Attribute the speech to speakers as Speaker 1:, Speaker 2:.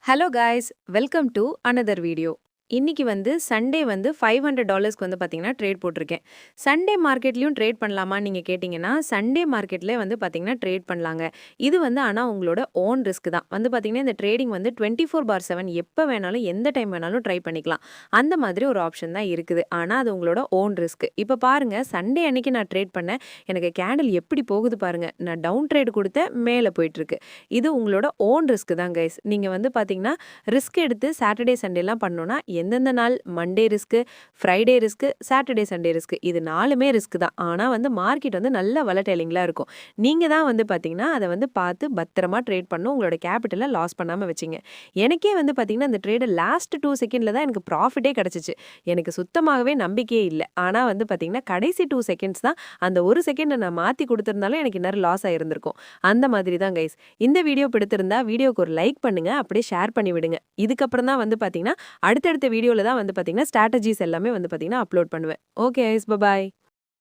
Speaker 1: Hello guys, welcome to another video. இன்னைக்கு Sunday $500க்கு பார்த்தீங்கன்னா trade போட்டிருக்கேன். சண்டே மார்க்கெட்லயும் ட்ரேட் பண்ணலாமா நீங்க கேட்டீங்கன்னா, சண்டே மார்க்கெட்ல பார்த்தீங்கன்னா ட்ரேட் பண்ணலாங்க. இது ஆனா உங்களோட ஓன் ரிஸ்க் தான். பார்த்தீங்கன்னா இந்த ட்ரேடிங் 24/7 எப்ப வேணாலும் எந்த டைம் வேணாலும் ட்ரை பண்ணிக்கலாம். அந்த மாதிரி ஒரு ஆப்ஷன் தான் இருக்குது. ஆனா அது உங்களோட ஓன் ரிஸ்க். இப்ப பாருங்க சண்டே அன்னைக்கு நான் ட்ரேட் பண்ணேன். எனக்கு கேண்டில் எப்படி போகுது பாருங்க. நான் டவுன் ட்ரேட் கொடுத்தேன், மேல போயிட்டு இருக்கு. இது உங்களோட ஓன் ரிஸ்க் தான் கைஸ். நீங்க பார்த்தீங்கன்னா ரிஸ்க் எடுத்து சாட்டர்டே சண்டேலாம் பண்ணோம்னா எந்தெந்த நாள் Monday risk, Friday risk, Saturday Sunday risk இது 4மே ரிஸ்க் தான். ஆனா மார்க்கெட் நல்ல வலடைலிங்கா இருக்கும். நீங்க தான் பார்த்தீங்கன்னா அத பார்த்து பத்திரமா ட்ரேட் பண்ணணும். உங்களோட கேபிட்டல லாஸ் பண்ணாம வச்சுங்க. எனக்கே பார்த்தீங்கன்னா அந்த ட்ரேட லாஸ்ட் 2 செகண்ட்ல தான் எனக்கு ப்ராஃபிட்டே கிடைச்சிச்சு. எனக்கு சுத்தமாகவே நம்பிக்கையே இல்ல. ஆனா பார்த்தீங்கன்னா கடைசி 2 செகண்ட்ஸ் தான் அந்த 1 செகண்ட நான் மாத்தி குடுத்திருந்தாலும் எனக்கு இந்நேரம் லாஸ் ஆயிருந்திருக்கும். அந்த மாதிரி தான் கைஸ். இந்த வீடியோ பிடித்திருந்தா வீடியோக்கு ஒரு லைக் பண்ணுங்க. அப்படியே ஷேர் பண்ணி விடுங்க. இதுக்கப்புறம் தான் பார்த்தீங்கன்னா அடுத்தடுத்த வீடியோல தான் பார்த்தீங்கன்னா ஸ்ட்ராட்டஜிஸ் எல்லாமே பார்த்தீங்கன்னா அப்லோட் பண்ணுவேன். Okay guys, by.